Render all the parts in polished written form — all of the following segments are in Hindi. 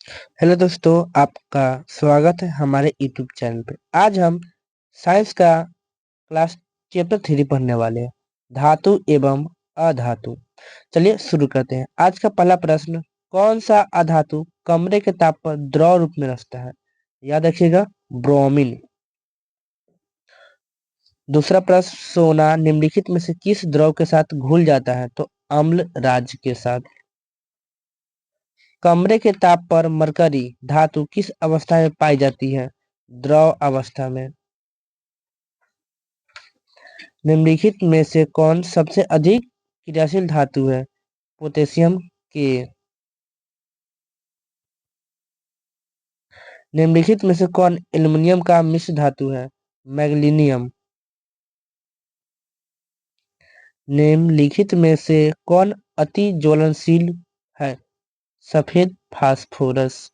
हेलो दोस्तों, आपका स्वागत है हमारे यूट्यूब चैनल पे। आज हम साइंस का क्लास चैप्टर 3 पढ़ने वाले हैं, धातु एवं अधातु। चलिए शुरू करते हैं। आज का पहला प्रश्न, कौन सा अधातु कमरे के ताप पर द्रव रूप में रहता है? याद रखिएगा, ब्रोमीन। दूसरा प्रश्न, सोना निम्नलिखित में से किस द्रव के साथ घुल जाता है? तो अम्ल राज्य के साथ। कमरे के ताप पर मरकरी धातु किस अवस्था में पाई जाती है? द्रव अवस्था में। निम्नलिखित में से कौन सबसे अधिक क्रियाशील धातु है? पोटेशियम के। निम्नलिखित में से कौन एल्युमिनियम का मिश्र धातु है? मैग्नीशियम। निम्नलिखित में से कौन अति ज्वलनशील है? सफेद फास्फोरस।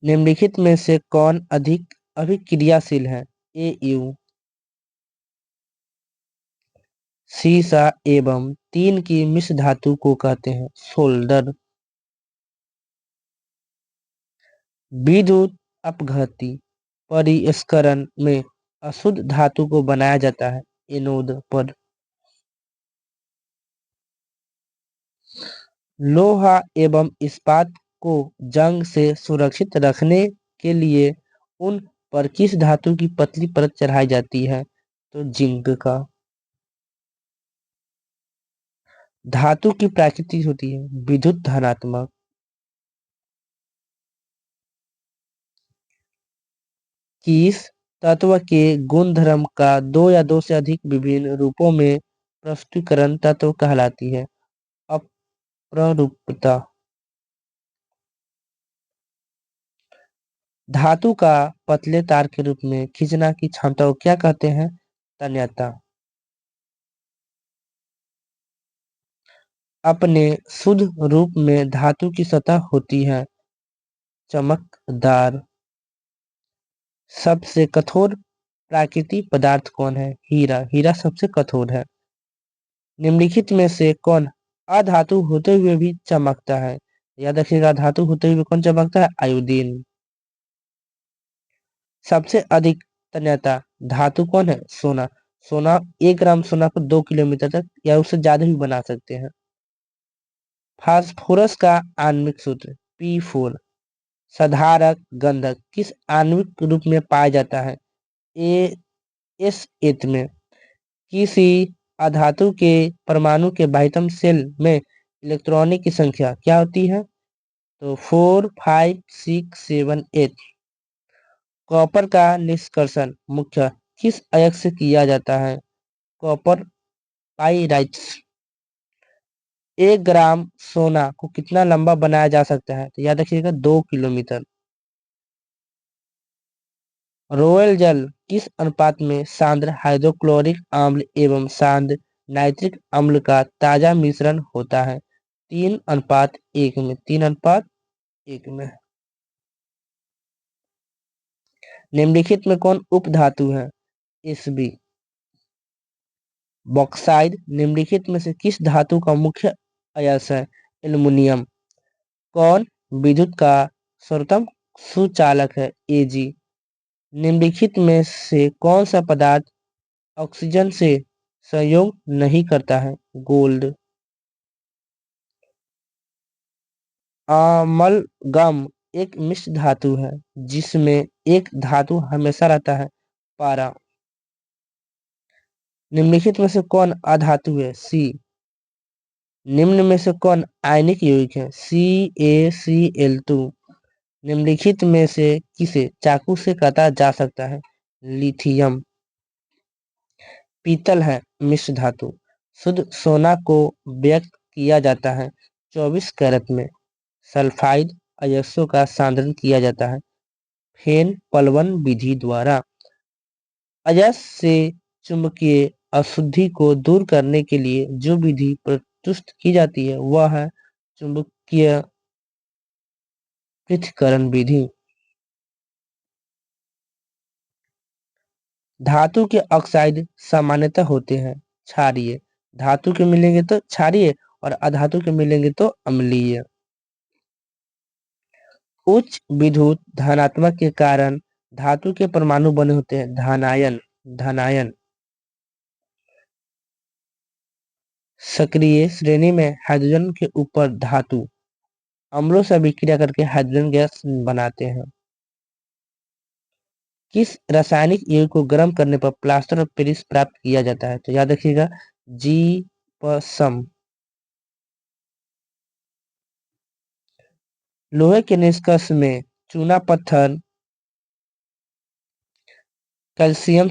निम्नलिखित में से कौन अधिक अभिक्रियाशील है? Au। सीसा एवं तीन की मिश्र धातु को कहते हैं सोल्डर। विद्युत अपघट्य परिष्करण में अशुद्ध धातु को बनाया जाता है एनोड पर। लोहा एवं इस्पात को जंग से सुरक्षित रखने के लिए उन पर किस धातु की पतली परत चढ़ाई जाती है? तो जिंक का। धातु की प्रकृति होती है विद्युत धनात्मक। किस तत्व के गुणधर्म का दो या दो से अधिक विभिन्न रूपों में प्रस्तुतीकरण तत्व कहलाती है? अप्ररूपता। धातु का पतले तार के रूप में खींचना की क्षमता को क्या कहते हैं? तन्यता। अपने शुद्ध रूप में धातु की सतह होती है चमकदार। सबसे कठोर प्राकृतिक पदार्थ कौन है? हीरा। हीरा सबसे कठोर है। निम्नलिखित में से कौन अधातु होते हुए भी चमकता है? याद रखिएगा, धातु होते हुए कौन चमकता है? आयोडीन। सबसे अधिक तन्यता धातु कौन है? सोना। सोना 1 ग्राम सोना को 2 किलोमीटर तक या उससे ज्यादा भी बना सकते हैं। फास्फोरस का आणविक सूत्र P4। साधारक गंधक किस आणविक रूप में पाया जाता है? S8 में। किसी अधातु के परमाणु के बाह्यतम शेल में इलेक्ट्रॉनों की संख्या क्या होती है? तो 4 5 6 7 8। कॉपर का निष्कर्षण मुख्य किस अयस्क से किया जाता है? Copper pyrites. 1 ग्राम सोना को कितना लंबा बनाया जा सकता है? तो याद रखिएगा 2 किलोमीटर। रोएल जल किस अनुपात में सांद्र हाइड्रोक्लोरिक अम्ल एवं सांद्र नाइट्रिक अम्ल का ताजा मिश्रण होता है? 3:1 में। 3:1 में। निम्नलिखित में कौन उपधातु है? Sb। बॉक्साइड निम्नलिखित में से किस धातु का मुख्य अयस्क है? एल्युमिनियम। कौन विद्युत का सर्वोत्तम सुचालक है? Ag। निम्नलिखित में से कौन सा पदार्थ ऑक्सीजन से संयोग नहीं करता है? गोल्ड। अमलगम एक मिश्र धातु है जिसमें एक धातु हमेशा रहता है पारा। निम्नलिखित में से कौन अधातु है? C। निम्न में से कौन आयनिक यौगिक है? CaCl2। निम्नलिखित में से किसे चाकू से काटा जा सकता है? लिथियम। पीतल है मिश्र धातु। शुद्ध सोना को व्यक्त किया जाता है 24 कैरेट में। सल्फाइड अयस्कों का सांद्रण किया जाता है फेन पलवन विधि द्वारा। अयस्क से चुंबकीय अशुद्धि को दूर करने के लिए जो विधि प्रस्तुत की जाती है वह है चुंबकीय पृथक्करण विधि। धातु के ऑक्साइड सामान्यतः होते हैं क्षारीय। धातु के मिलेंगे तो क्षारीय और अधातु के मिलेंगे तो अम्लीय। उच्च विद्युत धनात्मक के कारण धातु के परमाणु बने होते हैं धनायन धनायन। सक्रिय श्रेणी में हाइड्रोजन के ऊपर धातु अम्लों से अभिक्रिया करके हाइड्रोजन गैस बनाते हैं। किस रासायनिक युग्म को गर्म करने पर प्लास्टर ऑफ पेरिस प्राप्त किया जाता है? तो याद रखिएगा जीप्सम। लोहे के निष्कर्ष में चूना पत्थर कैल्शियम